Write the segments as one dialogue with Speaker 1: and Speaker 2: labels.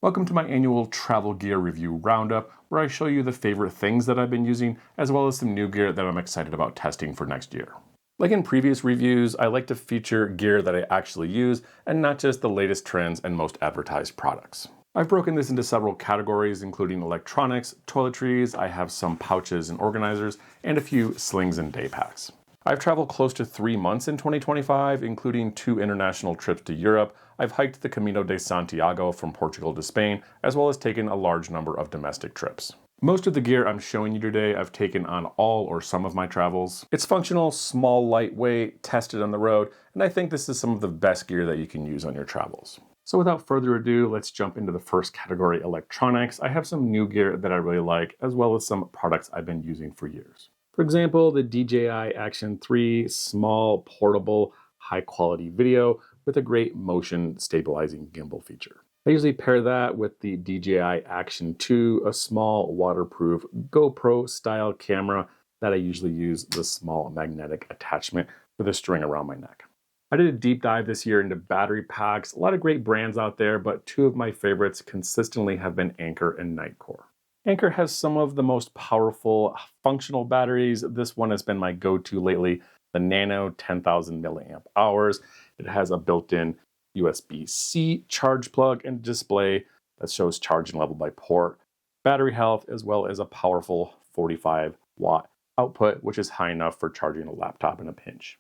Speaker 1: Welcome to my annual travel gear review roundup, where I show you the favorite things that I've been using, as well as some new gear that I'm excited about testing for next year. Like in previous reviews, I like to feature gear that I actually use, and not just the latest trends and most advertised products. I've broken this into several categories, including electronics, toiletries, I have some pouches and organizers, and a few slings and day packs. I've traveled close to 3 months in 2025, including 2 international trips to Europe. I've hiked the Camino de Santiago from Portugal to Spain, as well as taken a large number of domestic trips. Most of the gear I'm showing you today I've taken on all or some of my travels. It's functional, small, lightweight, tested on the road, and I think this is some of the best gear that you can use on your travels. So without further ado, let's jump into the first category, electronics. I have some new gear that I really like, as well as some products I've been using for years. For example, the DJI Action 3, small, portable, high-quality video with a great motion stabilizing gimbal feature. I usually pair that with the DJI Action 2, a small, waterproof GoPro-style camera that I usually use the small magnetic attachment with a string around my neck. I did a deep dive this year into battery packs. A lot of great brands out there, but 2 of my favorites consistently have been Anker and Nitecore. Anker has some of the most powerful functional batteries. This one has been my go-to lately, the Nano 10,000 milliamp hours. It has a built-in USB-C charge plug and display that shows charging level by port, battery health, as well as a powerful 45-watt output, which is high enough for charging a laptop in a pinch.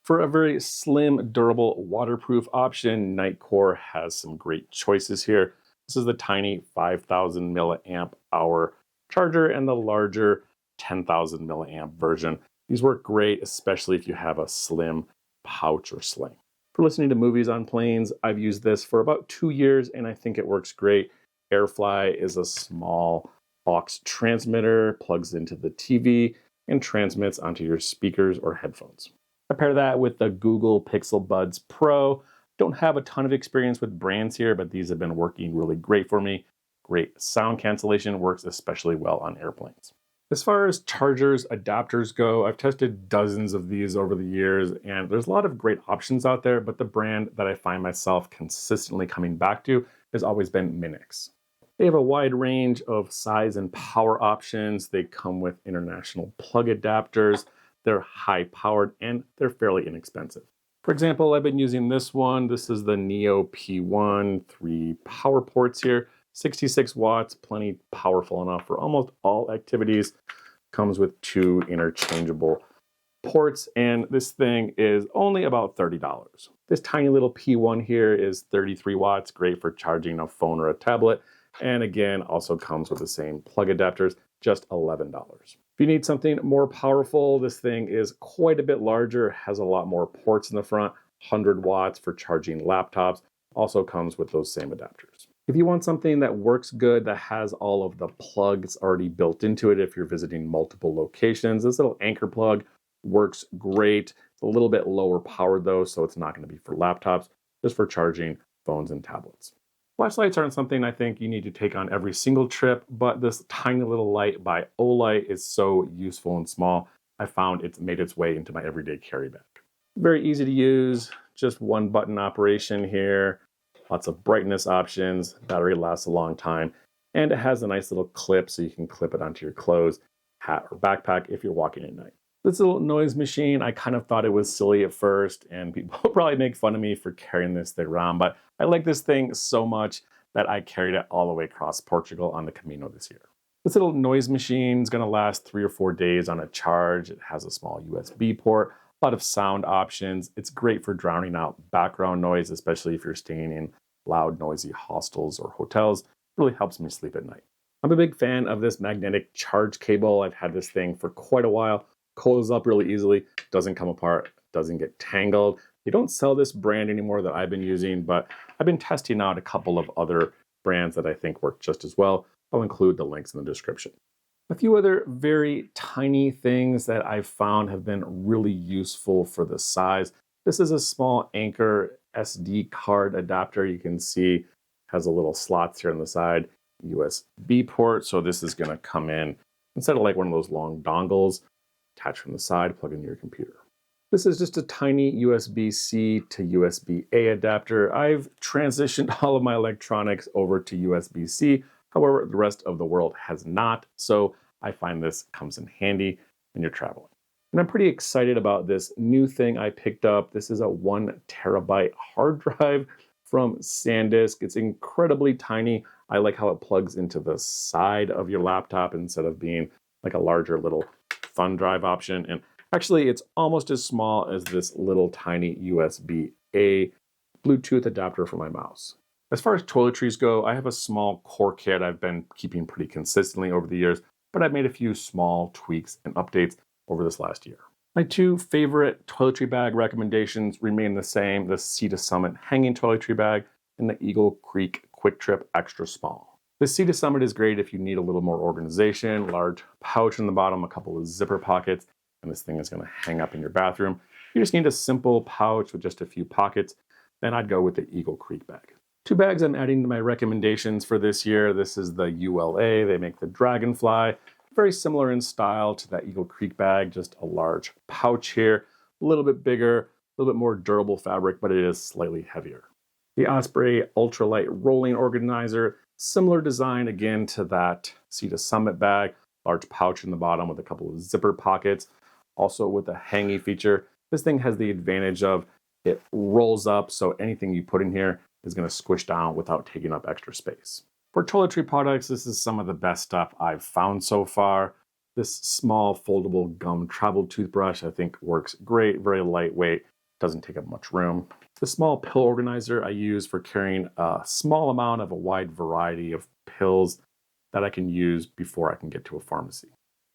Speaker 1: For a very slim, durable, waterproof option, Nitecore has some great choices here. This is the tiny 5,000 milliamp hour charger and the larger 10,000 milliamp version. These work great, especially if you have a slim pouch or sling. For listening to movies on planes, I've used this for about 2 years and I think it works great. AirFly is a small aux transmitter, plugs into the TV, and transmits onto your speakers or headphones. I pair that with the Google Pixel Buds Pro. Don't have a ton of experience with brands here, but these have been working really great for me. Great sound cancellation, works especially well on airplanes. As far as chargers, adapters go, I've tested dozens of these over the years, and there's a lot of great options out there, but the brand that I find myself consistently coming back to has always been Minix. They have a wide range of size and power options. They come with international plug adapters. They're high-powered, and they're fairly inexpensive. For example, I've been using this one. This is the Neo P1, 3 power ports here, 66 watts, plenty powerful enough for almost all activities. Comes with 2 interchangeable ports, and this thing is only about $30. This tiny little P1 here is 33 watts, great for charging a phone or a tablet, and again, also comes with the same plug adapters, just $11. If you need something more powerful, this thing is quite a bit larger, has a lot more ports in the front, 100 watts for charging laptops, also comes with those same adapters. If you want something that works good, that has all of the plugs already built into it if you're visiting multiple locations, this little Anker plug works great. It's a little bit lower powered though, so it's not going to be for laptops, just for charging phones and tablets. Flashlights aren't something I think you need to take on every single trip, but this tiny little light by Olight is so useful and small. I found it's made its way into my everyday carry bag. Very easy to use, just 1 button operation here, lots of brightness options, battery lasts a long time, and it has a nice little clip so you can clip it onto your clothes, hat, or backpack if you're walking at night. This little noise machine, I kind of thought it was silly at first, and people will probably make fun of me for carrying this thing around, but I like this thing so much that I carried it all the way across Portugal on the Camino this year. This little noise machine is going to last 3 or 4 days on a charge. It has a small USB port, a lot of sound options. It's great for drowning out background noise, especially if you're staying in loud, noisy hostels or hotels. It really helps me sleep at night. I'm a big fan of this magnetic charge cable. I've had this thing for quite a while. Closes up really easily, doesn't come apart, doesn't get tangled. They don't sell this brand anymore that I've been using, but I've been testing out a couple of other brands that I think work just as well. I'll include the links in the description. A few other very tiny things that I've found have been really useful for the size. This is a small Anker SD card adapter. You can see has a little slots here on the side, USB port. So this is going to come in instead of like one of those long dongles, attach from the side, plug into your computer. This is just a tiny USB-C to USB-A adapter. I've transitioned all of my electronics over to USB-C. However, the rest of the world has not, so I find this comes in handy when you're traveling. And I'm pretty excited about this new thing I picked up. This is a 1 terabyte hard drive from SanDisk. It's incredibly tiny. I like how it plugs into the side of your laptop instead of being like a larger little thumb drive option. And actually, it's almost as small as this little tiny USB-A Bluetooth adapter for my mouse. As far as toiletries go, I have a small core kit I've been keeping pretty consistently over the years, but I've made a few small tweaks and updates over this last year. My 2 favorite toiletry bag recommendations remain the same: the Sea to Summit hanging toiletry bag and the Eagle Creek Quick Trip Extra Small. The Sea to Summit is great if you need a little more organization, large pouch in the bottom, a couple of zipper pockets, and this thing is going to hang up in your bathroom. You just need a simple pouch with just a few pockets, then I'd go with the Eagle Creek bag. 2 bags I'm adding to my recommendations for this year. This is the ULA. They make the Dragonfly. Very similar in style to that Eagle Creek bag, just a large pouch here, a little bit bigger, a little bit more durable fabric, but it is slightly heavier. The Osprey Ultralight Rolling Organizer, similar design again to that Sea to Summit bag, large pouch in the bottom with a couple of zipper pockets, also with a hangy feature. This thing has the advantage of it rolls up, so anything you put in here is going to squish down without taking up extra space. For toiletry products, this is some of the best stuff I've found so far. This small foldable gum travel toothbrush I think works great, very lightweight, doesn't take up much room. The small pill organizer I use for carrying a small amount of a wide variety of pills that I can use before I can get to a pharmacy.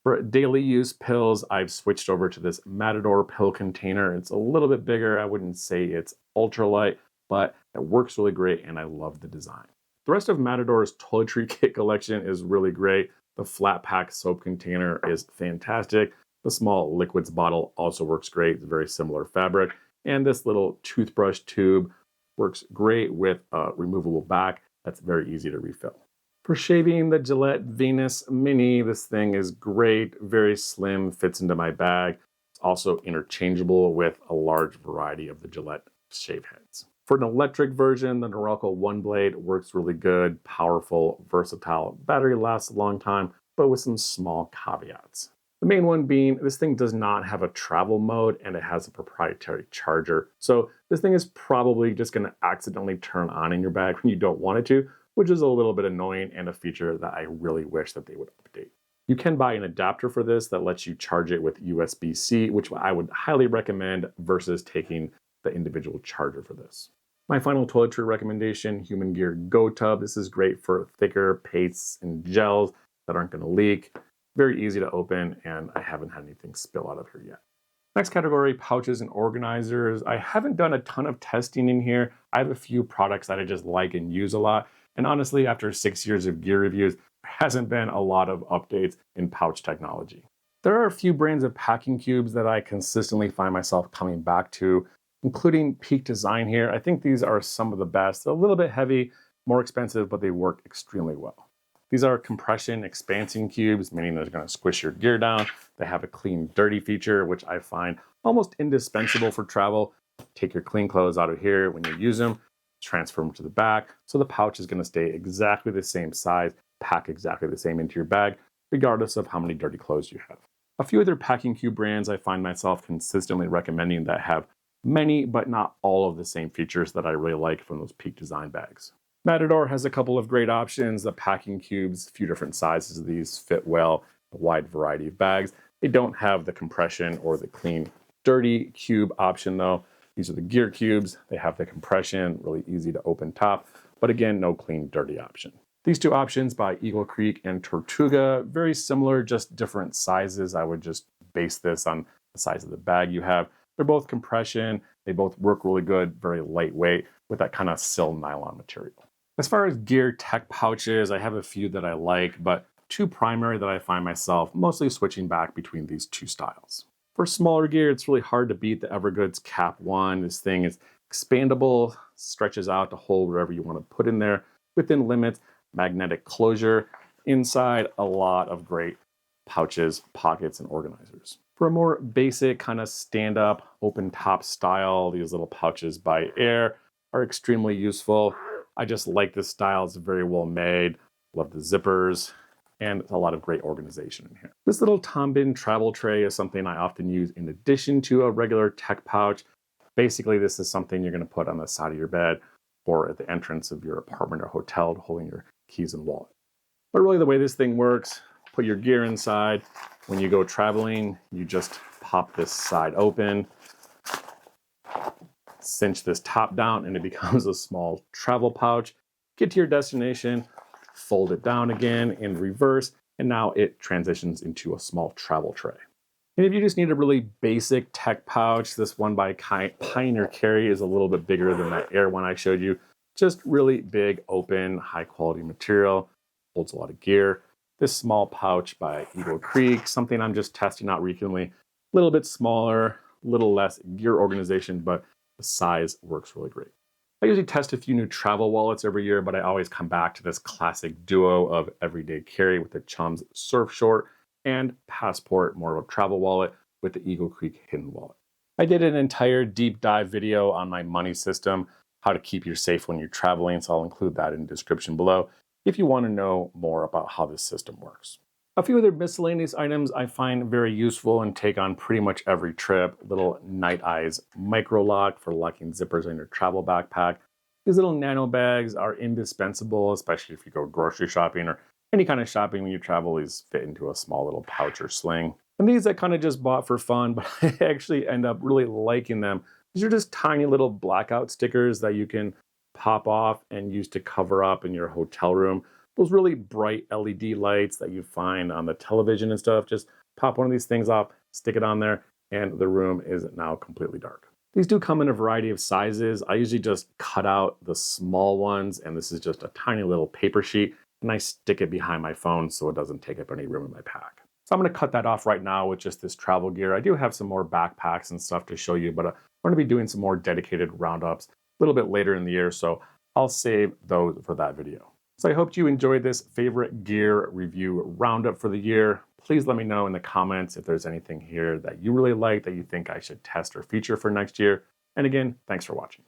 Speaker 1: For daily use pills, I've switched over to this Matador pill container. It's a little bit bigger. I wouldn't say it's ultralight, but it works really great and I love the design. The rest of Matador's toiletry kit collection is really great. The flat pack soap container is fantastic. The small liquids bottle also works great. It's a very similar fabric. And this little toothbrush tube works great with a removable back that's very easy to refill. For shaving, the Gillette Venus Mini, this thing is great, very slim, fits into my bag. It's also interchangeable with a large variety of the Gillette shave heads. For an electric version, the Norelco One Blade works really good, powerful, versatile. Battery lasts a long time, but with some small caveats. The main one being this thing does not have a travel mode and it has a proprietary charger. So this thing is probably just going to accidentally turn on in your bag when you don't want it to, which is a little bit annoying and a feature that I really wish that they would update. You can buy an adapter for this that lets you charge it with USB-C, which I would highly recommend versus taking the individual charger for this. My final toiletry recommendation, Human Gear Go Tub. This is great for thicker pastes and gels that aren't going to leak. Very easy to open, and I haven't had anything spill out of here yet. Next category, pouches and organizers. I haven't done a ton of testing in here. I have a few products that I just like and use a lot. And honestly, after 6 years of gear reviews, there hasn't been a lot of updates in pouch technology. There are a few brands of packing cubes that I consistently find myself coming back to, including Peak Design here. I think these are some of the best. They're a little bit heavy, more expensive, but they work extremely well. These are compression expansion cubes, meaning they're going to squish your gear down. They have a clean dirty feature, which I find almost indispensable for travel. Take your clean clothes out of here when you use them, transfer them to the back. So the pouch is going to stay exactly the same size, pack exactly the same into your bag, regardless of how many dirty clothes you have. A few other packing cube brands I find myself consistently recommending that have many, but not all of the same features that I really like from those Peak Design bags. Matador has a couple of great options. The packing cubes, a few different sizes of these fit well, a wide variety of bags. They don't have the compression or the clean, dirty cube option though. These are the gear cubes. They have the compression, really easy to open top, but again, no clean, dirty option. These two options by Eagle Creek and Tortuga, very similar, just different sizes. I would just base this on the size of the bag you have. They're both compression. They both work really good, very lightweight with that kind of sil nylon material. As far as gear tech pouches, I have a few that I like, but two primary that I find myself mostly switching back between these two styles. For smaller gear, it's really hard to beat the Evergoods Cap 1. This thing is expandable, stretches out to hold whatever you want to put in there within limits, magnetic closure. Inside, a lot of great pouches, pockets, and organizers. For a more basic kind of stand-up, open top style, these little pouches by Air are extremely useful. I just like this style, it's very well made. Love the zippers, and a lot of great organization in here. This little Tombin travel tray is something I often use in addition to a regular tech pouch. Basically, this is something you're gonna put on the side of your bed or at the entrance of your apartment or hotel, holding your keys and wallet. But really the way this thing works, put your gear inside. When you go traveling, you just pop this side open, cinch this top down, and it becomes a small travel pouch. Get to your destination, fold it down again in reverse, and now it transitions into a small travel tray. And if you just need a really basic tech pouch, this one by Pioneer Carry is a little bit bigger than that Air one I showed you. Just really big, open, high quality material, holds a lot of gear. This small pouch by Eagle Creek, something I'm just testing out recently. A little bit smaller, a little less gear organization, but the size works really great. I usually test a few new travel wallets every year, but I always come back to this classic duo of everyday carry with the Chums Surf Short and Passport, more of a travel wallet with the Eagle Creek Hidden Wallet. I did an entire deep dive video on my money system, how to keep you safe when you're traveling, so I'll include that in the description below if you want to know more about how this system works. A few other miscellaneous items I find very useful and take on pretty much every trip. Little Night Eyes micro lock for locking zippers in your travel backpack. These little nano bags are indispensable, especially if you go grocery shopping or any kind of shopping when you travel. These fit into a small little pouch or sling. And these I kind of just bought for fun, but I actually end up really liking them. These are just tiny little blackout stickers that you can pop off and use to cover up in your hotel room. Those really bright LED lights that you find on the television and stuff, just pop one of these things off, stick it on there, and the room is now completely dark. These do come in a variety of sizes. I usually just cut out the small ones, and this is just a tiny little paper sheet, and I stick it behind my phone so it doesn't take up any room in my pack. So I'm gonna cut that off right now with just this travel gear. I do have some more backpacks and stuff to show you, but I'm gonna be doing some more dedicated roundups a little bit later in the year, so I'll save those for that video. So I hope you enjoyed this favorite gear review roundup for the year. Please let me know in the comments if there's anything here that you really like that you think I should test or feature for next year. And again, thanks for watching.